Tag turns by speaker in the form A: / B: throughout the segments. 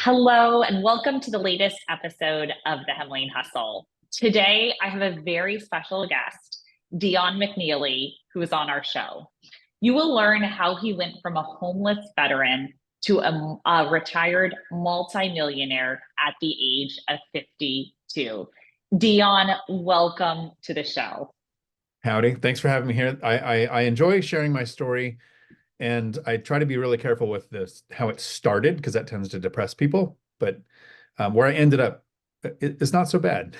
A: Hello, and welcome to the latest episode of the Hemlane Hustle. Today, I have a very special guest, Dion McNeely, who is on our show. You will learn how he went from a homeless veteran to a retired multimillionaire at the age of 52. Dion, welcome to the show.
B: Howdy. Thanks for having me here. I enjoy sharing my story, and I try to be really careful with this, how it started, because that tends to depress people. But where I ended up it's not so bad.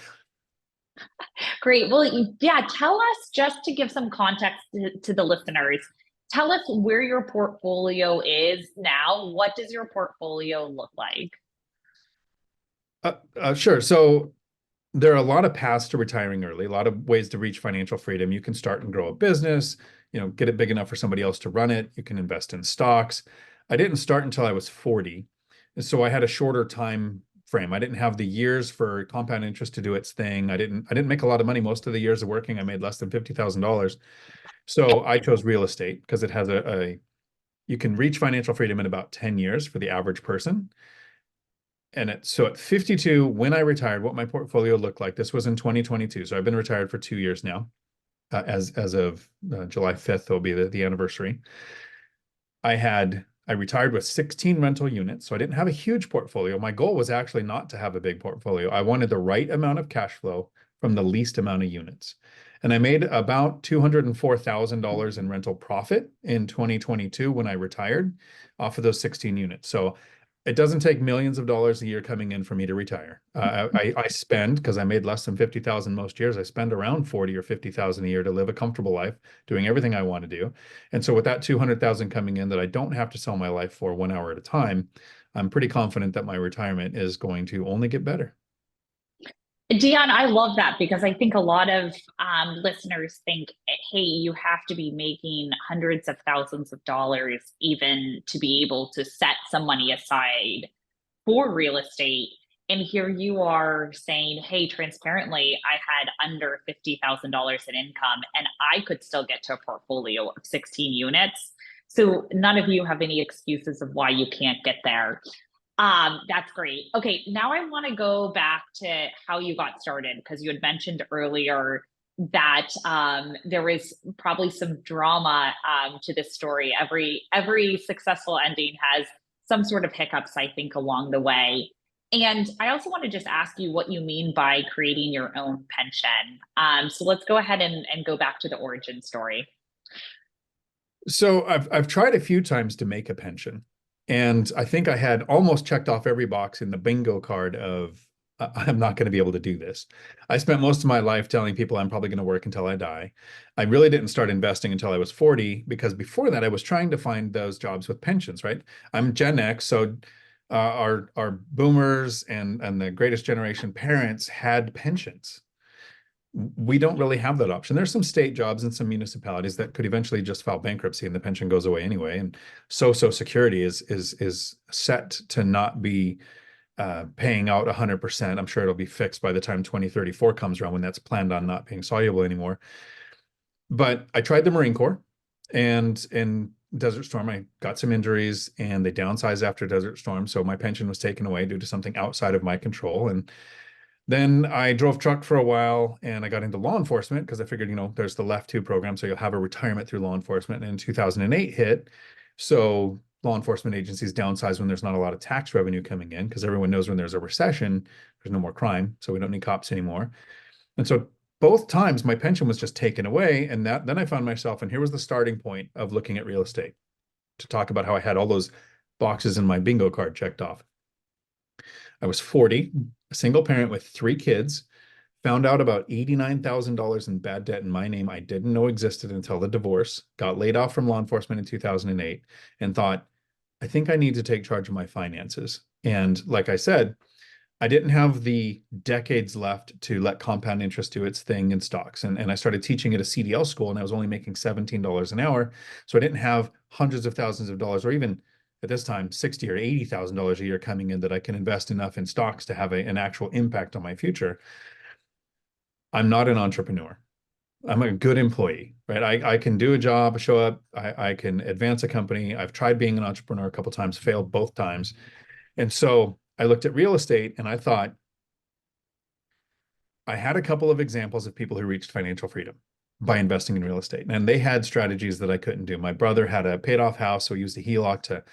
A: Great. Well, yeah, tell us just to give some context to the listeners. Tell us where your portfolio is now. What does your portfolio look like?
B: Sure. So there are a lot of paths to retiring early, a lot of ways to reach financial freedom. You can start and grow a business, get it big enough for somebody else to run it. You can invest in stocks. I didn't start until I was 40. And so I had a shorter time frame. I didn't have the years for compound interest to do its thing. I didn't make a lot of money most of the years of working. I made less than $50,000. So I chose real estate because it has you can reach financial freedom in about 10 years for the average person. And so at 52, when I retired, what my portfolio looked like, this was in 2022. So I've been retired for 2 years now. As of July 5th, will be the anniversary. I retired with 16 rental units. So I didn't have a huge portfolio. My goal was actually not to have a big portfolio. I wanted the right amount of cash flow from the least amount of units. And I made about $204,000 in rental profit in 2022 when I retired off of those 16 units. So it doesn't take millions of dollars a year coming in for me to retire. I spend, because I made less than 50,000 most years, I spend around 40 or 50,000 a year to live a comfortable life, doing everything I want to do. And so with that 200,000 coming in that I don't have to sell my life for 1 hour at a time, I'm pretty confident that my retirement is going to only get better.
A: Dion, I love that because I think a lot of listeners think, hey, you have to be making hundreds of thousands of dollars even to be able to set some money aside for real estate. And here you are saying, hey, transparently, I had under $50,000 in income and I could still get to a portfolio of 16 units. So none of you have any excuses of why you can't get there. That's great. Okay, now I want to go back to how you got started because you had mentioned earlier that there was probably some drama to this story. Every successful ending has some sort of hiccups, I think, along the way. And I also want to just ask you what you mean by creating your own pension. So let's go ahead and go back to the origin story.
B: So I've tried a few times to make a pension. And I think I had almost checked off every box in the bingo card of I'm not going to be able to do this. I spent most of my life telling people I'm probably going to work until I die. I really didn't start investing until I was 40 because before that I was trying to find those jobs with pensions, right? I'm Gen X, so our boomers and the greatest generation parents had pensions. We don't really have that option. There's some state jobs and some municipalities that could eventually just file bankruptcy and the pension goes away anyway. And Social Security is set to not be paying out 100%. I'm sure it'll be fixed by the time 2034 comes around when that's planned on not being soluble anymore. But I tried the Marine Corps, and in Desert Storm, I got some injuries and they downsized after Desert Storm. So my pension was taken away due to something outside of my control. And then I drove truck for a while and I got into law enforcement because I figured, there's the Left 2 program. So you'll have a retirement through law enforcement. And in 2008 hit. So law enforcement agencies downsize when there's not a lot of tax revenue coming in because everyone knows when there's a recession, there's no more crime. So we don't need cops anymore. And so both times my pension was just taken away. And then I found myself, and here was the starting point of looking at real estate to talk about how I had all those boxes in my bingo card checked off. I was 40, a single parent with 3 kids, found out about $89,000 in bad debt in my name I didn't know existed until the divorce, got laid off from law enforcement in 2008, and thought, I think I need to take charge of my finances. And like I said, I didn't have the decades left to let compound interest do its thing in stocks. And I started teaching at a CDL school and I was only making $17 an hour. So I didn't have hundreds of thousands of dollars or even at this time, $60,000 or $80,000 a year coming in that I can invest enough in stocks to have an actual impact on my future. I'm not an entrepreneur. I'm a good employee, right? I can do a job, show up, I can advance a company. I've tried being an entrepreneur a couple of times, failed both times. And so I looked at real estate and I thought, I had a couple of examples of people who reached financial freedom by investing in real estate, and they had strategies that I couldn't do. My brother had a paid off house, so he used a HELOC to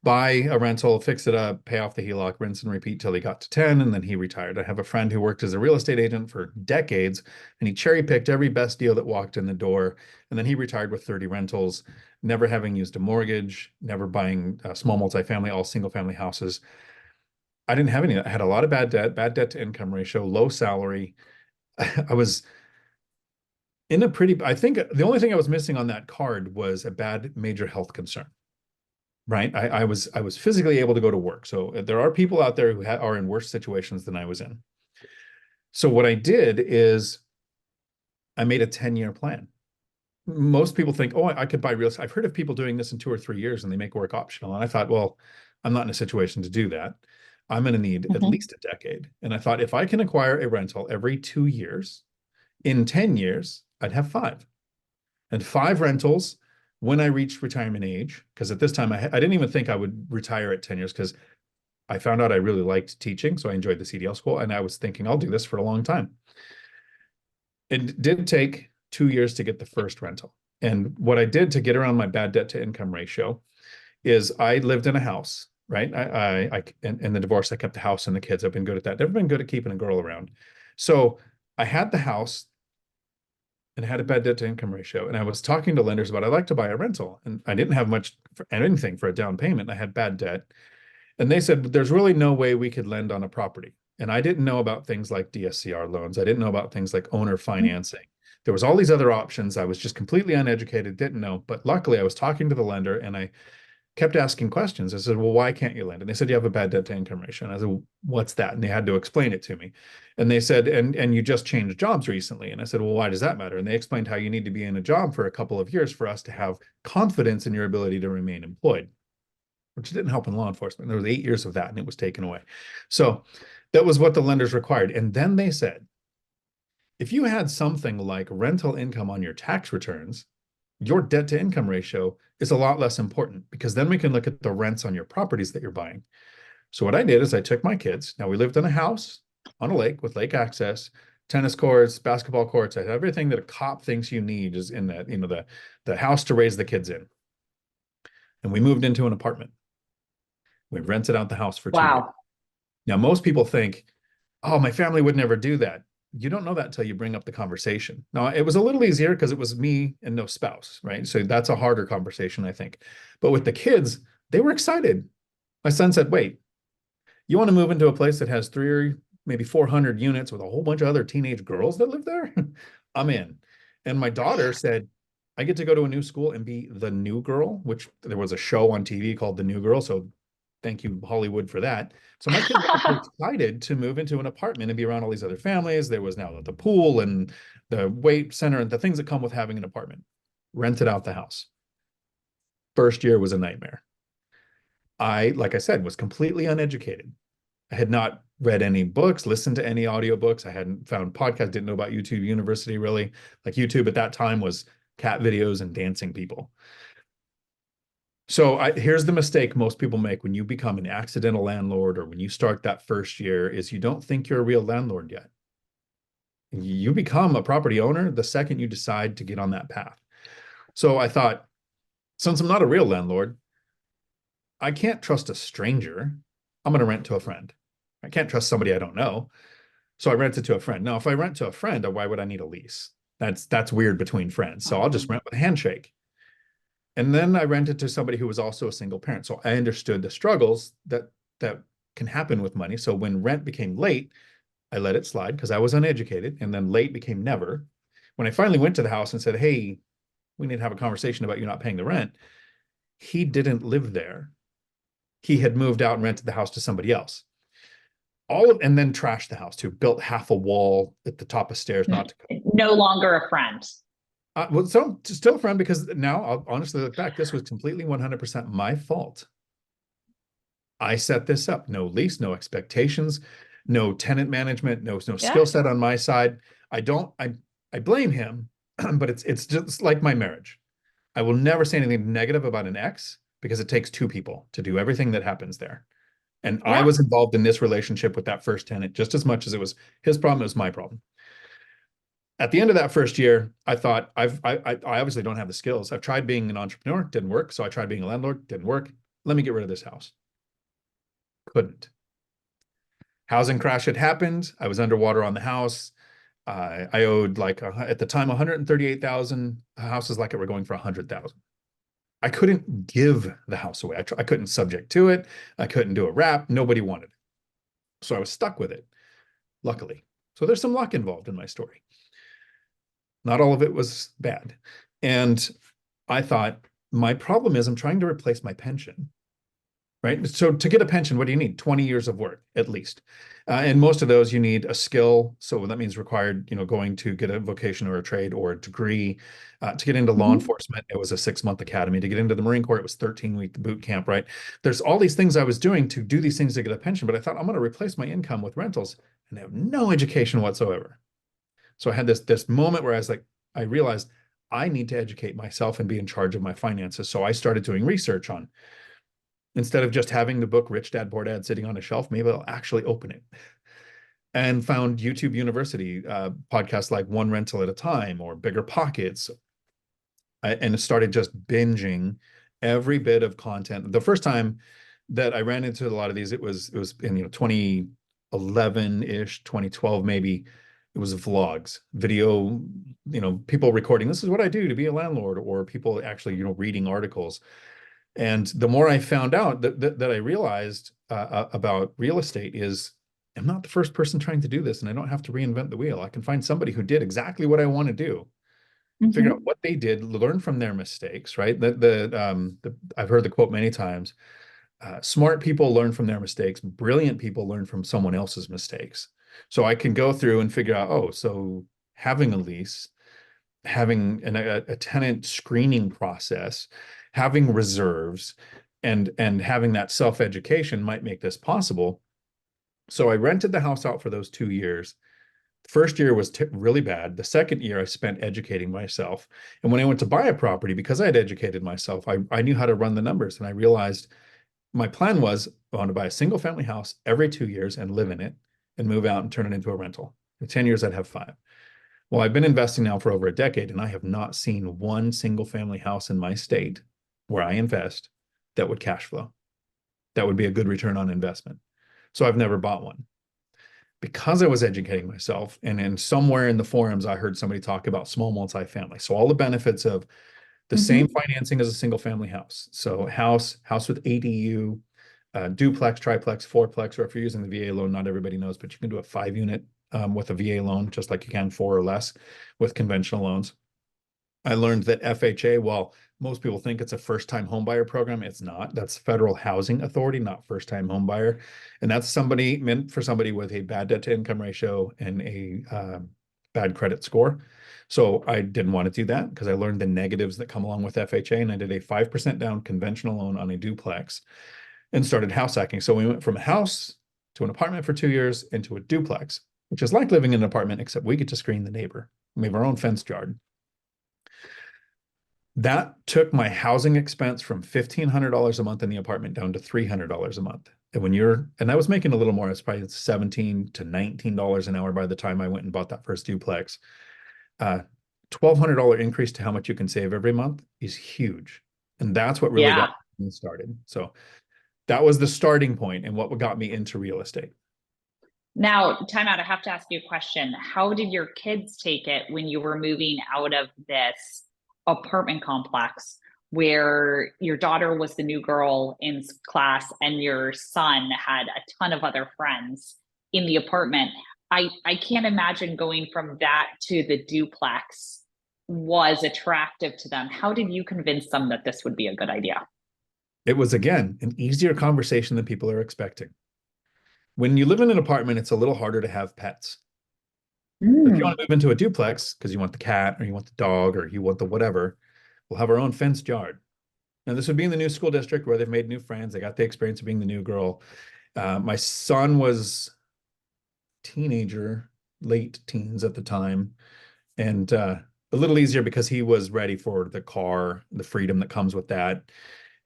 B: buy a rental, fix it up, pay off the HELOC, rinse and repeat till he got to 10, and then he retired. I have a friend who worked as a real estate agent for decades, and he cherry picked every best deal that walked in the door, and then he retired with 30 rentals, never having used a mortgage, never buying a small multifamily, all single family houses. I didn't have any. I had a lot of bad debt to income ratio, low salary. I was in a pretty, I think the only thing I was missing on that card was a bad major health concern, right? I was physically able to go to work. So there are people out there who are in worse situations than I was in. So what I did is I made a 10-year plan. Most people think, oh, I could buy real estate. I've heard of people doing this in 2 or 3 years and they make work optional. And I thought, well, I'm not in a situation to do that. I'm going to need at
A: Mhm.
B: least a decade. And I thought if I can acquire a rental every 2 years, in 10 years, I'd have five. And five rentals when I reached retirement age, because at this time I didn't even think I would retire at 10 years because I found out I really liked teaching. So I enjoyed the CDL school. And I was thinking I'll do this for a long time. It did take 2 years to get the first rental. And what I did to get around my bad debt to income ratio is I lived in a house, right? In the divorce, I kept the house and the kids. I've been good at that. Never been good at keeping a girl around. So I had the house and had a bad debt to income ratio. And I was talking to lenders about I'd like to buy a rental. And I didn't have much for anything for a down payment. I had bad debt. And they said, there's really no way we could lend on a property. And I didn't know about things like DSCR loans. I didn't know about things like owner financing. There was all these other options. I was just completely uneducated, didn't know. But luckily I was talking to the lender and I kept asking questions. I said, well, why can't you lend? And they said, you have a bad debt to income ratio. And I said, well, what's that? And they had to explain it to me. And they said, and you just changed jobs recently. And I said, well, why does that matter? And they explained how you need to be in a job for a couple of years for us to have confidence in your ability to remain employed, which didn't help in law enforcement. There was 8 years of that and it was taken away. So that was what the lenders required. And then they said, if you had something like rental income on your tax returns, your debt to income ratio is a lot less important because then we can look at the rents on your properties that you're buying. So what I did is I took my kids. Now we lived in a house on a lake with lake access, tennis courts, basketball courts. I had everything that a cop thinks you need is in that, the house to raise the kids in. And we moved into an apartment. We rented out the house for 2 years.
A: Wow.
B: Now most people think, oh, my family would never do that. You don't know that until you bring up the conversation. Now, it was a little easier because it was me and no spouse, right? So that's a harder conversation, I think. But with the kids, they were excited. My son said, wait, you want to move into a place that has three or maybe 400 units with a whole bunch of other teenage girls that live there? I'm in. And my daughter said, I get to go to a new school and be the new girl, which there was a show on TV called The New Girl. So thank you, Hollywood, for that. So my kids were excited to move into an apartment and be around all these other families. There was now the pool and the weight center and the things that come with having an apartment. Rented out the house. First year was a nightmare. Like I said, was completely uneducated. I had not read any books, listened to any audiobooks. I hadn't found podcasts, didn't know about YouTube University really. Like YouTube at that time was cat videos and dancing people. So here's the mistake most people make when you become an accidental landlord or when you start that first year is you don't think you're a real landlord yet. You become a property owner the second you decide to get on that path. So I thought, since I'm not a real landlord, I can't trust a stranger. I'm going to rent to a friend. I can't trust somebody I don't know. So I rented to a friend. Now, if I rent to a friend, why would I need a lease? That's weird between friends. So I'll just rent with a handshake. And then I rented to somebody who was also a single parent. So I understood the struggles that can happen with money. So when rent became late, I let it slide because I was uneducated. And then late became never. When I finally went to the house and said, hey, we need to have a conversation about you not paying the rent, he didn't live there. He had moved out and rented the house to somebody else. And then trashed the house too, built half a wall at the top of stairs, not to
A: No longer a friend.
B: well, so still a friend because now I'll honestly look back. This was completely 100% my fault. I set this up. No lease, no expectations, no tenant management, no
A: Yeah.
B: skill set on my side. I blame him, but it's just like my marriage. I will never say anything negative about an ex because it takes two people to do everything that happens there. And I
A: Yeah.
B: was involved in this relationship with that first tenant just as much as it was his problem, it was my problem. At the end of that first year, I thought I obviously don't have the skills. I've tried being an entrepreneur, didn't work. So I tried being a landlord, didn't work. Let me get rid of this house. Couldn't. Housing crash had happened. I was underwater on the house. I owed like at the time 138,000. Houses like it were going for 100,000. I couldn't give the house away. I couldn't subject to it. I couldn't do a wrap. Nobody wanted it. So I was stuck with it, luckily. So there's some luck involved in my story. Not all of it was bad. And I thought, my problem is I'm trying to replace my pension, right? So to get a pension, what do you need? 20 years of work, at least. And most of those, you need a skill. So that means required, going to get a vocation or a trade or a degree. To get into law
A: Mhm.
B: enforcement, it was a 6-month academy. To get into the Marine Corps, it was 13-week boot camp, right? There's all these things I was doing to do these things to get a pension, but I thought I'm going to replace my income with rentals and I have no education whatsoever. So I had this moment where I was like, I realized I need to educate myself and be in charge of my finances. So I started doing research on, instead of just having the book Rich Dad Poor Dad sitting on a shelf, maybe I'll actually open it. And found YouTube University podcasts like One Rental at a Time or Bigger Pockets, and started just binging every bit of content. The first time that I ran into a lot of these, it was in 2011-ish, 2012 maybe. It was vlogs, video, people recording. This is what I do to be a landlord, or people actually reading articles. And the more I found out that I realized about real estate is I'm not the first person trying to do this, and I don't have to reinvent the wheel. I can find somebody who did exactly what I want to do, figure out
A: Mhm.
B: what they did, learn from their mistakes, right? I've heard the quote many times. Smart people learn from their mistakes. Brilliant people learn from someone else's mistakes. So I can go through and figure out, oh, so having a lease, having a tenant screening process, having reserves, and having that self-education might make this possible. So I rented the house out for those 2 years. First year was really bad. The second year, I spent educating myself. And when I went to buy a property, because I had educated myself, I knew how to run the numbers. And I realized my plan was I want to buy a single family house every 2 years and live in it and move out and turn it into a rental. In 10 years, I'd have five. Well, I've been investing now for over a decade, and I have not seen one single family house in my state where I invest that would cash flow. That would be a good return on investment. So I've never bought one because I was educating myself. And in somewhere in the forums, I heard somebody talk about small multifamily. So all the benefits of the same
A: Mhm.
B: financing as a single family house. So house with ADU, duplex, triplex, fourplex, or if you're using the VA loan, not everybody knows, but you can do a 5 unit with a VA loan, just like you can four or less with conventional loans. I learned that FHA, while most people think it's a first-time homebuyer program, it's not. That's Federal Housing Authority, not first-time homebuyer. And that's somebody meant for somebody with a bad debt to income ratio and a bad credit score. So I didn't want to do that because I learned the negatives that come along with FHA, and I did a 5% down conventional loan on a duplex and started house hacking. So we went from a house to an apartment for 2 years into a duplex, which is like living in an apartment, except we get to screen the neighbor. We have our own fenced yard. That took my housing expense from $1,500 a month in the apartment down to $300 a month. And I was making a little more, it's probably $17 to $19 an hour by the time I went and bought that first duplex. Uh, $1,200 increase to how much you can save every month is huge. And that's what really
A: Yeah.
B: got me started. So that was the starting point and what got me into real estate.
A: Now, time out. I have to ask you a question. How did your kids take it when you were moving out of this apartment complex where your daughter was the new girl in class and your son had a ton of other friends in the apartment? I can't imagine going from that to the duplex was attractive to them. How did you convince them that this would be a good idea?
B: It was, again, an easier conversation than people are expecting. When you live in an apartment, it's a little harder to have pets. But if you want
A: Mm.
B: to move into a duplex because you want the cat or you want the dog or you want the whatever, we'll have our own fenced yard. Now, this would be in the new school district where they've made new friends. They got the experience of being the new girl. My son was teenager, late teens at the time, and a little easier because he was ready for the car, the freedom that comes with that.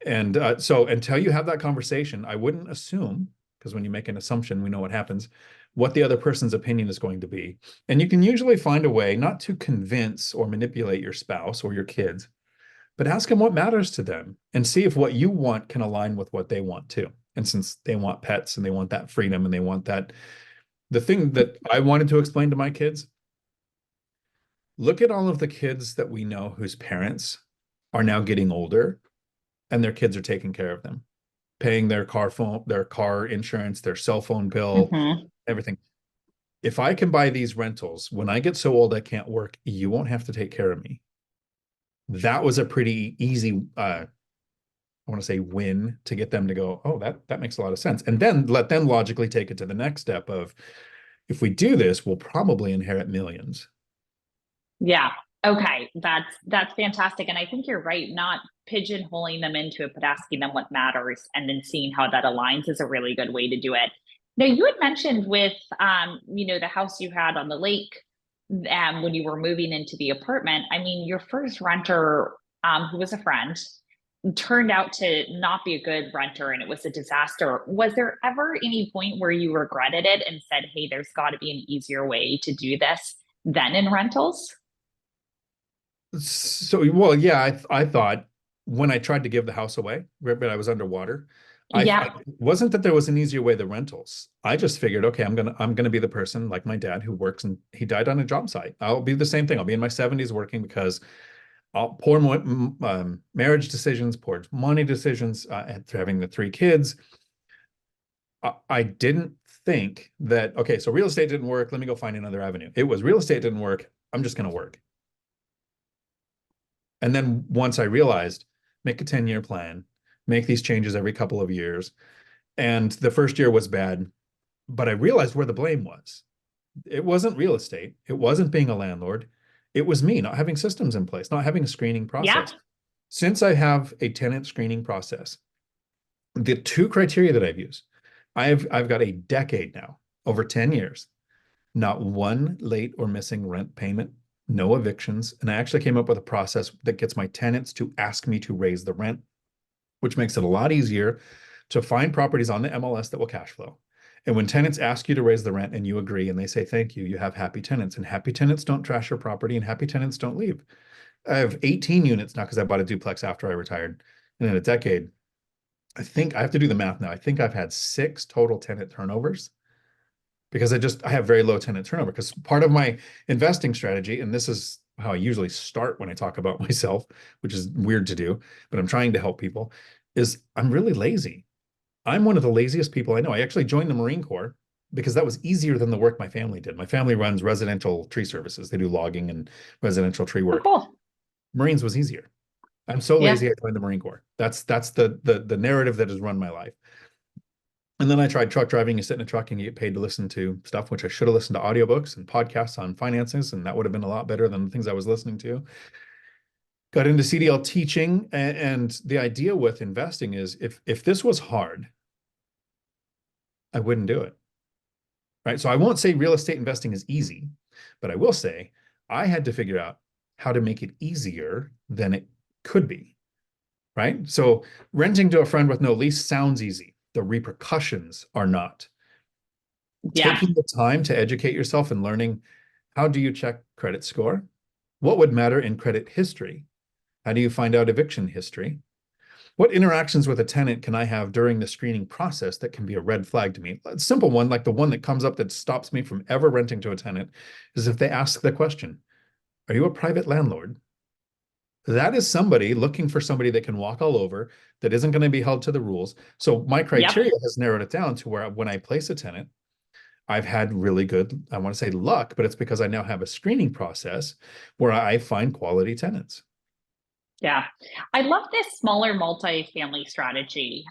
B: And so until you have that conversation, I wouldn't assume because when you make an assumption, we know what happens, what the other person's opinion is going to be. And you can usually find a way not to convince or manipulate your spouse or your kids, but ask them what matters to them and see if what you want can align with what they want too. And since they want pets and they want that freedom and they want that, the thing that I wanted to explain to my kids, look at all of the kids that we know whose parents are now getting older and their kids are taking care of them, paying their car insurance, their cell phone bill,
A: Hmm.
B: everything. If I can buy these rentals, when I get so old I can't work, you won't have to take care of me. That was a pretty easy, I want to say win to get them to go, oh, that makes a lot of sense. And then let them logically take it to the next step of, if we do this, we'll probably inherit millions.
A: Yeah. Okay. That's fantastic. And I think you're right. Not pigeonholing them into it, but asking them what matters and then seeing how that aligns is a really good way to do it. Now, you had mentioned with the house you had on the lake, when you were moving into the apartment. I mean, your first renter, who was a friend, turned out to not be a good renter and it was a disaster. Was there ever any point where you regretted it and said, hey, there's got to be an easier way to do this than in rentals?
B: So, well, yeah, I thought when I tried to give the house away, right, but I was underwater. I
A: Yeah.
B: wasn't that there was an easier way the rentals. I just figured, okay, I'm gonna be the person like my dad who works and he died on a job site. I'll be the same thing. I'll be in my 70s working because poor marriage decisions, poor money decisions, after having the three kids. I didn't think that, okay, so real estate didn't work. Let me go find another avenue. It was real estate didn't work. I'm just gonna work. And then once I realized, make a 10-year plan, make these changes every couple of years. And the first year was bad, but I realized where the blame was. It wasn't real estate. It wasn't being a landlord. It was me not having systems in place, not having a screening
A: Yeah.
B: process. Since I have a tenant screening process, the two criteria that I've used, I've got a decade now, over 10 years, not one late or missing rent payment, no evictions. And I actually came up with a process that gets my tenants to ask me to raise the rent, which makes it a lot easier to find properties on the MLS that will cash flow. And when tenants ask you to raise the rent and you agree and they say thank you, you have happy tenants. And happy tenants don't trash your property and happy tenants don't leave. I have 18 units now because I bought a duplex after I retired. And in a decade, I think I have to do the math now. I think I've had 6 total tenant turnovers because I have very low tenant turnover. Because part of my investing strategy, and this is how I usually start when I talk about myself, which is weird to do, but I'm trying to help people, is I'm really lazy. I'm one of the laziest people I know. I actually joined the Marine Corps because that was easier than the work my family did. My family runs residential tree services. They do logging and residential tree
A: Oh,
B: work.
A: cool.
B: Marines was easier. I'm so
A: Yeah.
B: lazy I joined the Marine Corps. That's the narrative that has run my life. And then I tried truck driving. You sit in a truck and you get paid to listen to stuff, which I should have listened to audiobooks and podcasts on finances, and that would have been a lot better than the things I was listening to. Got into CDL teaching, and the idea with investing is if this was hard, I wouldn't do it. Right. So I won't say real estate investing is easy, but I will say I had to figure out how to make it easier than it could be. Right. So renting to a friend with no lease sounds easy. The repercussions are not.
A: Yeah.
B: Taking the time to educate yourself and learning, how do you check credit score? What would matter in credit history? How do you find out eviction history? What interactions with a tenant can I have during the screening process that can be a red flag to me? A simple one, like the one that comes up that stops me from ever renting to a tenant, is if they ask the question, are you a private landlord? That is somebody looking for somebody that can walk all over, that isn't going to be held to the rules. So my
A: Yep.
B: criteria has narrowed it down to where when I place a tenant, I've had really good, I want to say luck, but it's because I now have a screening process where I find quality tenants.
A: Yeah. I love this smaller multifamily strategy,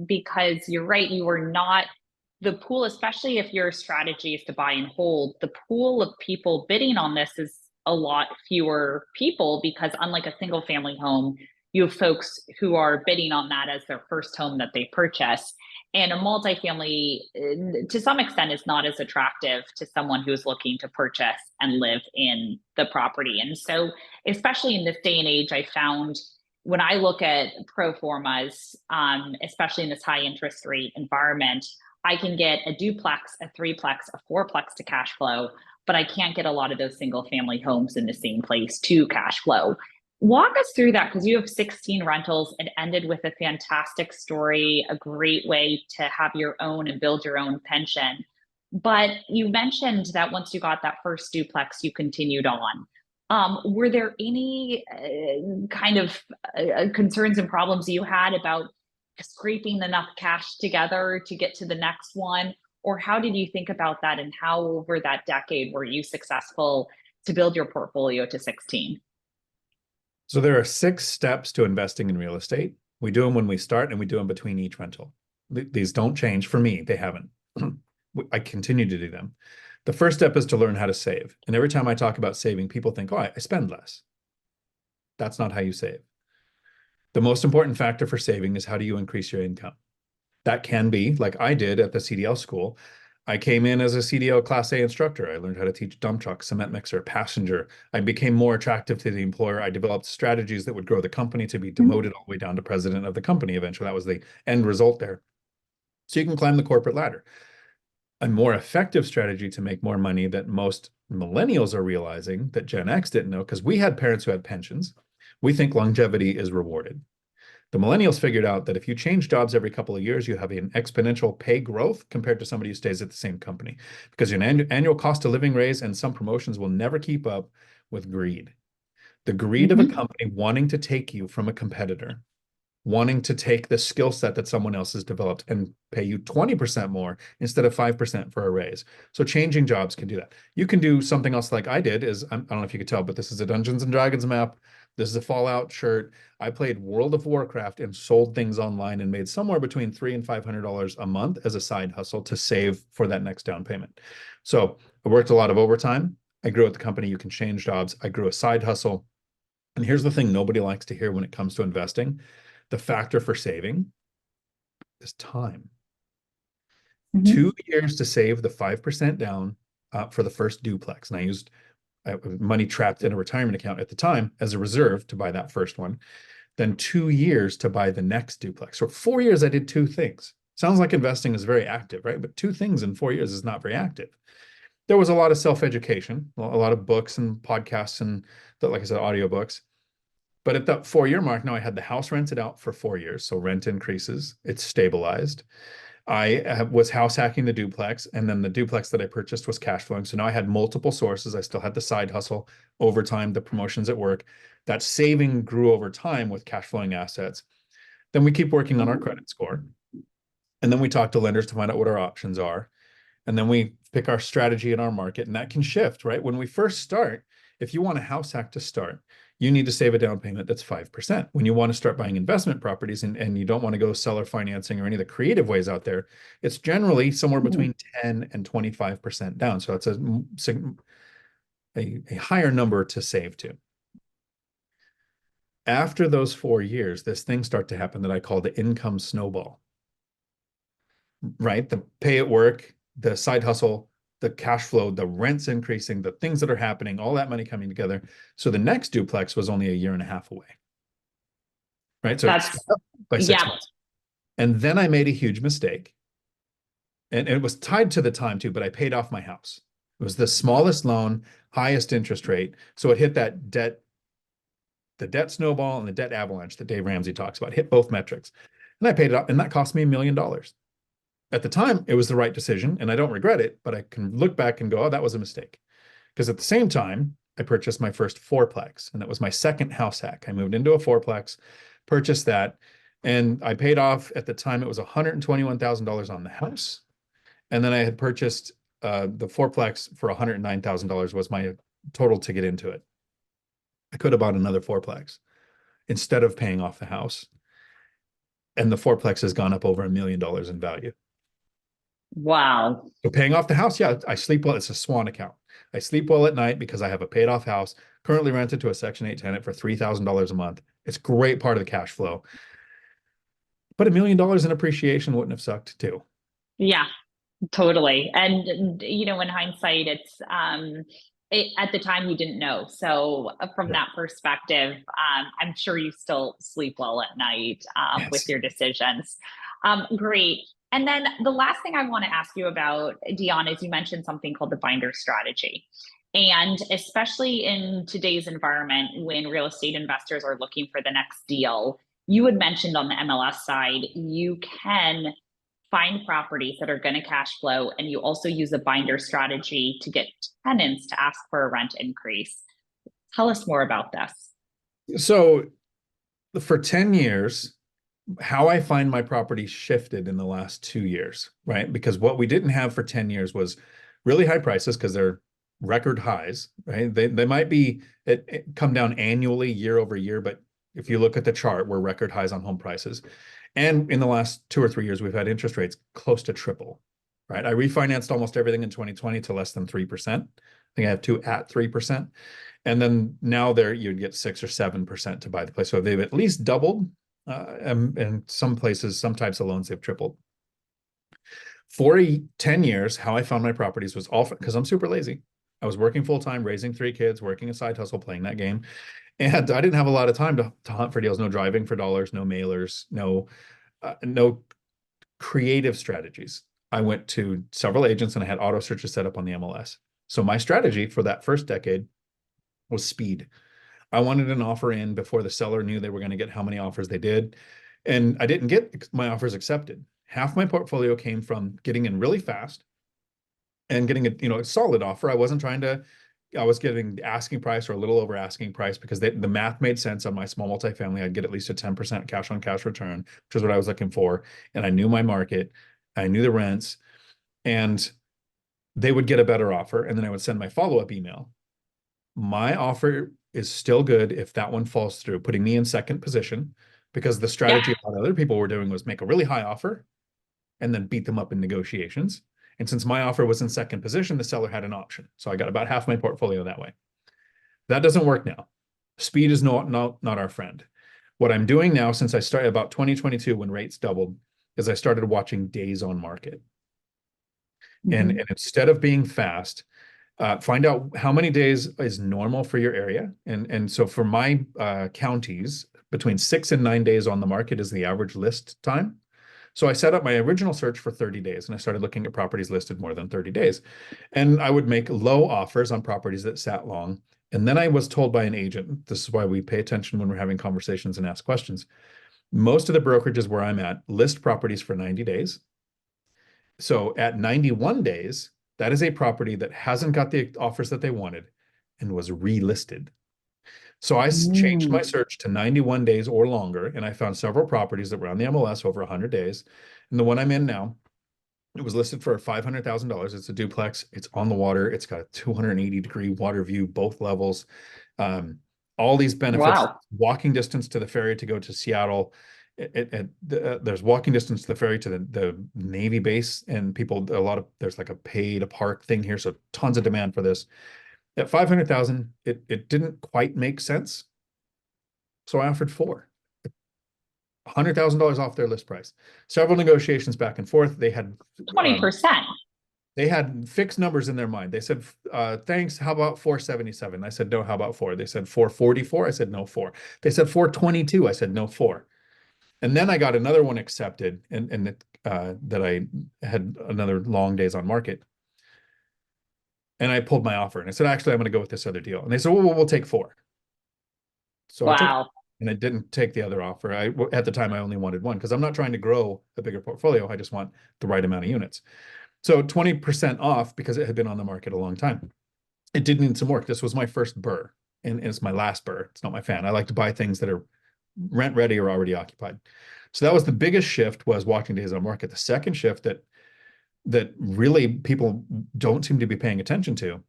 A: because you're right. You are not the pool, especially if your strategy is to buy and hold, the pool of people bidding on this is a lot fewer people because unlike a single family home, you have folks who are bidding on that as their first home that they purchase. And a multifamily, to some extent, is not as attractive to someone who's looking to purchase and live in the property. And so, especially in this day and age, I found when I look at pro formas, especially in this high interest rate environment, I can get a duplex, a threeplex, a fourplex to cash flow, but I can't get a lot of those single family homes in the same place to cash flow. Walk us through that because you have 16 rentals and ended with a fantastic story, a great way to have your own and build your own pension. But you mentioned that once you got that first duplex, you continued on. Were there any kind of concerns and problems you had about scraping enough cash together to get to the next one? Or how did you think about that? And how over that decade were you successful to build your portfolio to 16?
B: So there are 6 steps to investing in real estate. We do them when we start and we do them between each rental. These don't change for me. They haven't. I continue to do them. The first step is to learn how to save. And every time I talk about saving, people think, oh, I spend less. That's not how you save. The most important factor for saving is how do you increase your income? That can be like I did at the CDL school. I came in as a CDL Class A instructor. I learned how to teach dump truck, cement mixer, passenger. I became more attractive to the employer. I developed strategies that would grow the company to be demoted all the way down to president of the company eventually. That was the end result there. So you can climb the corporate ladder. A more effective strategy to make more money that most millennials are realizing that Gen X didn't know, because we had parents who had pensions. We think longevity is rewarded. The millennials figured out that if you change jobs every couple of years, you have an exponential pay growth compared to somebody who stays at the same company, because your annual cost of living raise and some promotions will never keep up with greed. The greed of a company wanting to take you from a competitor, wanting to take the skill set that someone else has developed and pay you 20% more instead of 5% for a raise. So changing jobs can do that. You can do something else like I did is, I don't know if you could tell, but this is a Dungeons and Dragons map. This is a Fallout shirt. I played World of Warcraft and sold things online and made somewhere between $300 and $500 a month as a side hustle to save for that next down payment. So I worked a lot of overtime. I grew at the company. You can change jobs. I grew a side hustle. And here's the thing nobody likes to hear when it comes to investing. The factor for saving is time. 2 years to save the 5% down for the first duplex. And I used money trapped in a retirement account at the time as a reserve to buy that first one. Then 2 years to buy the next duplex. So 4 years, I did 2 things. Sounds like investing is very active, right? But 2 things in 4 years is not very active. There was a lot of self-education, a lot of books and podcasts and, like I said, audiobooks. But at that 4-year mark, now I had the house rented out for 4 years. So rent increases, it's stabilized. I was house hacking the duplex, and then the duplex that I purchased was cash flowing. So now I had multiple sources. I still had the side hustle, overtime, the promotions at work. That saving grew over time with cash flowing assets. Then we keep working on our credit score. And then we talk to lenders to find out what our options are. And then we pick our strategy in our market, and that can shift, right? When we first start, if you want a house hack to start, you need to save a down payment that's 5%. When you want to start buying investment properties and you don't want to go seller financing or any of the creative ways out there, it's generally somewhere between 10 and 25% down. So it's a higher number to save to. After those 4 years, this thing starts to happen that I call the income snowball, right? The pay at work, the side hustle, the cash flow, the rent's increasing, the things that are happening, all that money coming together. So the next duplex was only a year and a half away, right? So it's by 6 months. And then I made a huge mistake. And it was tied to the time too, but I paid off my house. It was the smallest loan, highest interest rate. So it hit that debt, the debt snowball and the debt avalanche that Dave Ramsey talks about, hit both metrics. And I paid it off, and that cost me $1 million. At the time, it was the right decision, and I don't regret it, but I can look back and go, oh, that was a mistake. Because at the same time, I purchased my first fourplex, and that was my second house hack. I moved into a fourplex, purchased that, and I paid off, at the time, it was $121,000 on the house. And then I had purchased the fourplex for $109,000 was my total to get into it. I could have bought another fourplex instead of paying off the house. And the fourplex has gone up over $1 million in value.
A: Wow.
B: So paying off the house, yeah, I sleep well. It's a swan account. I sleep well at night because I have a paid off house, currently rented to a Section 8 tenant for $3,000 a month. It's a great part of the cash flow. But $1 million in appreciation wouldn't have sucked too.
A: Yeah, totally. And in hindsight, it's at the time you didn't know. So from that perspective, I'm sure you still sleep well at night with
B: Yes.
A: your decisions. Great. And then the last thing I want to ask you about, Dion, is you mentioned something called the binder strategy. And especially in today's environment, when real estate investors are looking for the next deal, you had mentioned on the MLS side, you can find properties that are going to cash flow, and you also use a binder strategy to get tenants to ask for a rent increase. Tell us more about this.
B: So for 10 years, how I find my property shifted in the last 2 years, right? Because what we didn't have for 10 years was really high prices because they're record highs, right? They might be it come down annually year over year, but if you look at the chart, we're record highs on home prices. And in the last 2 or 3 years, we've had interest rates close to triple, right? I refinanced almost everything in 2020 to less than 3%. I think I have two at 3%. And then now there you'd get 6 or 7% to buy the place. So they've at least doubled. And some places, some types of loans, they've tripled. For 10 years, how I found my properties was all because I'm super lazy. I was working full time, raising 3 kids, working a side hustle, playing that game. And I didn't have a lot of time to hunt for deals, no driving for dollars, no mailers, no creative strategies. I went to several agents and I had auto searches set up on the MLS. So my strategy for that first decade was speed. I wanted an offer in before the seller knew they were going to get how many offers they did. And I didn't get my offers accepted. Half my portfolio came from getting in really fast and getting a solid offer. I was getting the asking price or a little over asking price because the math made sense on my small multifamily. I'd get at least a 10% cash on cash return, which is what I was looking for. And I knew my market, I knew the rents, and they would get a better offer. And then I would send my follow-up email. My offer is still good if that one falls through, putting me in second position, because the
A: Yeah.
B: strategy a lot of other people were doing was make a really high offer and then beat them up in negotiations. And since my offer was in second position, the seller had an option. So I got about half my portfolio that way. That doesn't work now. Speed is not our friend. What I'm doing now, since I started about 2022 when rates doubled, is I started watching days on market. And
A: Mhm.
B: instead of being fast, find out how many days is normal for your area. And so for my counties, between 6 and 9 days on the market is the average list time. So I set up my original search for 30 days and I started looking at properties listed more than 30 days. And I would make low offers on properties that sat long. And then I was told by an agent, this is why we pay attention when we're having conversations and ask questions. Most of the brokerages where I'm at list properties for 90 days. So at 91 days, that is a property that hasn't got the offers that they wanted and was relisted. So I changed my
A: Mm.
B: search to 91 days or longer, and I found several properties that were on the MLS over 100 days. And the one I'm in now, it was listed for $500,000. It's a duplex. It's on the water. It's got a 280-degree water view, both levels. Um, all these benefits,
A: Wow.
B: walking distance to the ferry to go to Seattle. There's walking distance to the ferry to the Navy base, and there's like a pay to park thing here. So tons of demand for this. At 500,000, it didn't quite make sense. So I offered four. $100,000 off their list price. Several negotiations back and forth. Um,
A: 20%.
B: they had fixed numbers in their mind. They said, thanks, how about 477? I said, no, how about four? They said 444. I said, no, four. They said 422. I said, no, four. And then I got another one accepted and that I had another long days on market. And I pulled my offer and I said, actually, I'm going to go with this other deal. And they said, well, we'll take four. So I took,
A: Wow.
B: and I didn't take the other offer. At the time, I only wanted one because I'm not trying to grow a bigger portfolio. I just want the right amount of units. So 20% off because it had been on the market a long time. It did need some work. This was my first burr, and it's my last burr. It's not my fan. I like to buy things that are rent ready or already occupied. So that was the biggest shift, was watching days on market. The second shift that really people don't seem to be paying attention to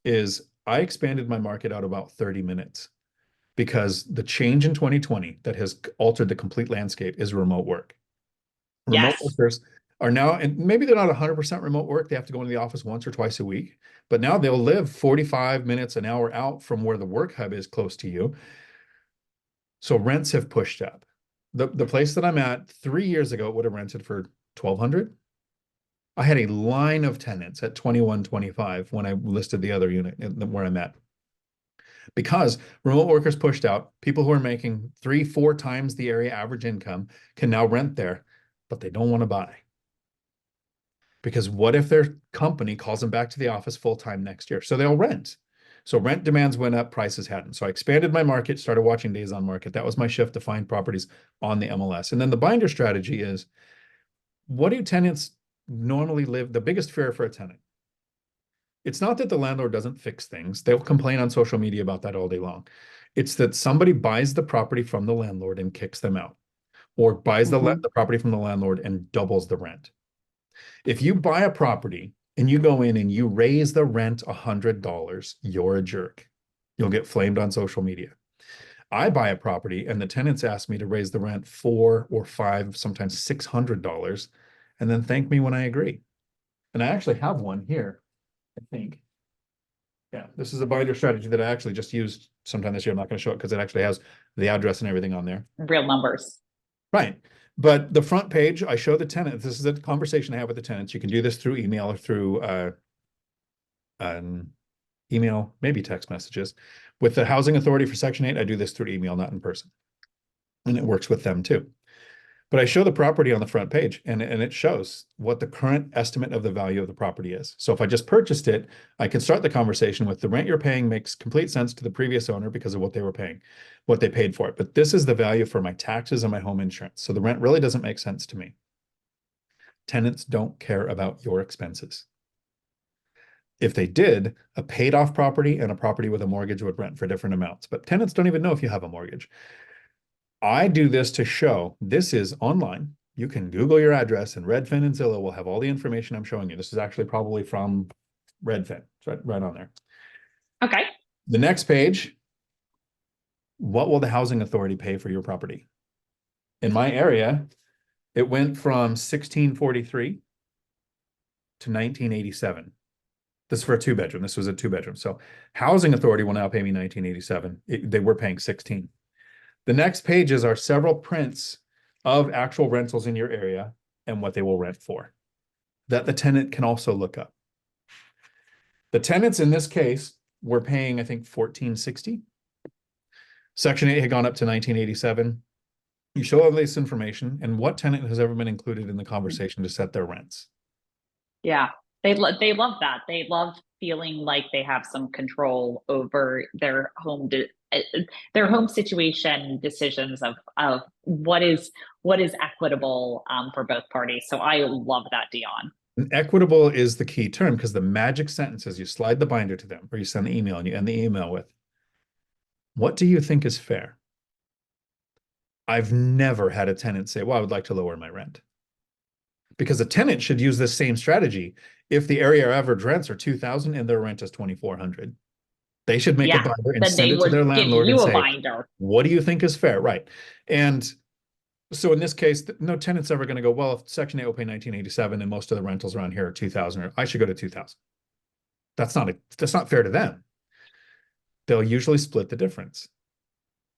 B: is I expanded my market out about 30 minutes because the change in 2020 that has altered the complete landscape is remote work. Remote
A: Yes.
B: workers are now, and maybe they're not 100% remote work. They have to go into the office once or twice a week, but now they'll live 45 minutes, an hour out from where the work hub is close to you. So rents have pushed up. The place that I'm at 3 years ago, it would have rented for 1,200. I had a line of tenants at 2125 when I listed the other unit where I'm at. Because remote workers pushed out, people who are making 3, 4 times the area average income can now rent there, but they don't want to buy. Because what if their company calls them back to the office full time next year? So they'll rent. So rent demands went up, prices hadn't. So I expanded my market, started watching days on market. That was my shift to find properties on the MLS. And then the binder strategy is, what do tenants normally live? The biggest fear for a tenant, it's not that the landlord doesn't fix things. They'll complain on social media about that all day long. It's that somebody buys the property from the landlord and kicks them out, or buys
A: Mhm.
B: the property from the landlord and doubles the rent. If you buy a property and you go in and you raise the rent $100, you're a jerk. You'll get flamed on social media. I buy a property and the tenants ask me to raise the rent four or five, sometimes $600, and then thank me when I agree. And I actually have one here, I think. Yeah, this is a binder strategy that I actually just used sometime this year. I'm not going to show it because it actually has the address and everything on there.
A: Real numbers.
B: Right. But the front page, I show the tenant. This is a conversation I have with the tenants. You can do this through email or through an email, maybe text messages. With the Housing Authority for Section 8, I do this through email, not in person. And it works with them too. But I show the property on the front page and it shows what the current estimate of the value of the property is. So if I just purchased it, I can start the conversation with the rent you're paying makes complete sense to the previous owner because of what they were paying, what they paid for it. But this is the value for my taxes and my home insurance. So the rent really doesn't make sense to me. Tenants don't care about your expenses. If they did, a paid off property and a property with a mortgage would rent for different amounts. But tenants don't even know if you have a mortgage. I do this to show this is online. You can Google your address, and Redfin and Zillow will have all the information I'm showing you. This is actually probably from Redfin. It's right on there.
A: Okay.
B: The next page, what will the housing authority pay for your property? In my area, it went from 1643 to 1987. This is for a two bedroom. This was a two bedroom. So housing authority will now pay me 1987. They were paying 16. The next pages are several prints of actual rentals in your area and what they will rent for that the tenant can also look up. The tenants in this case were paying, I think, 1460. Section 8 had gone up to 1987. You show all this information and what tenant has ever been included in the conversation to set their rents.
A: Yeah. They love that. They love feeling like they have some control over their home situation decisions of what is equitable for both parties. So I love that, Dion.
B: And equitable is the key term because the magic sentence is you slide the binder to them or you send the email and you end the email with, what do you think is fair? I've never had a tenant say, well, I would like to lower my rent. Because a tenant should use this same strategy. If the area average rents are 2,000 and their rent is 2,400, they should make a
A: Yeah.
B: binder and
A: Then
B: send
A: they
B: it to
A: would
B: their
A: give
B: landlord and
A: you a
B: say,
A: binder.
B: what do you think is fair? Right. And so in this case, no tenant's ever going to go, well, if Section 8 will pay 1987 and most of the rentals around here are 2,000, I should go to 2,000. That's not fair to them. They'll usually split the difference.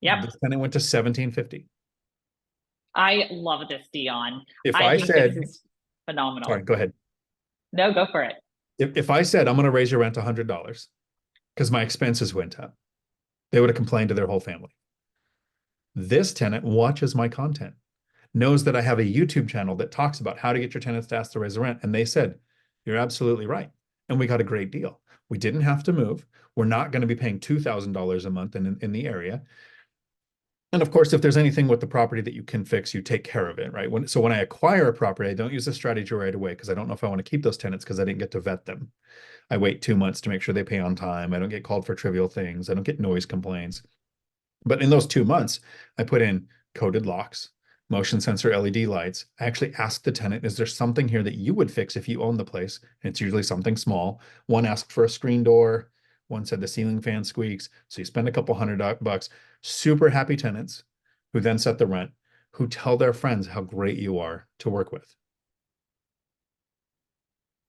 A: Yep.
B: This tenant went to 1,750.
A: I love this, Dion.
B: If
A: I
B: I
A: think this
B: said,
A: is
B: sorry,
A: phenomenal.
B: go ahead.
A: No, go for it.
B: If I said I'm going to raise your rent $100 because my expenses went up, they would have complained to their whole family. This tenant watches my content, knows that I have a YouTube channel that talks about how to get your tenants to ask to raise the rent. And they said, you're absolutely right. And we got a great deal. We didn't have to move. We're not going to be paying $2,000 a month in the area. And of course, if there's anything with the property that you can fix, you take care of it, right? So when I acquire a property, I don't use a strategy right away because I don't know if I want to keep those tenants because I didn't get to vet them. I wait 2 months to make sure they pay on time. I don't get called for trivial things. I don't get noise complaints. But in those 2 months, I put in coded locks, motion sensor LED lights. I actually asked the tenant, is there something here that you would fix if you own the place? And it's usually something small. One asked for a screen door. One said the ceiling fan squeaks. So you spend a couple $100. Super happy tenants who then set the rent, who tell their friends how great you are to work with.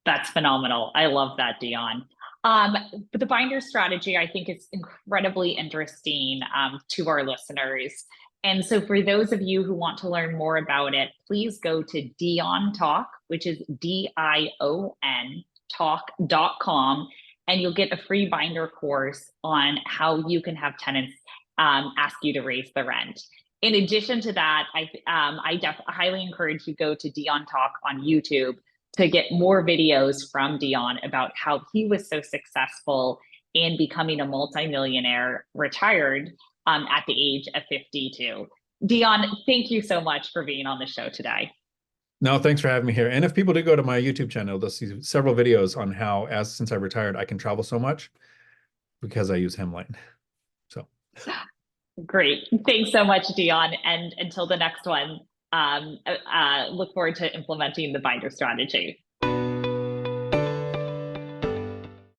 A: That's phenomenal. I love that, Dion. But the binder strategy, I think, is incredibly interesting to our listeners. And so, for those of you who want to learn more about it, please go to Dion Talk, which is DION talk.com, and you'll get a free binder course on how you can have tenants ask you to raise the rent. In addition to that, I highly encourage you go to Dion Talk on YouTube to get more videos from Dion about how he was so successful in becoming a multimillionaire retired at the age of 52. Dion, thank you so much for being on the show today.
B: No, thanks for having me here. And if people do go to my YouTube channel, they'll see several videos on how, since I retired, I can travel so much because I use Hemlane. So
A: great. Thanks so much, Dion. And until the next one, look forward to implementing the binder strategy.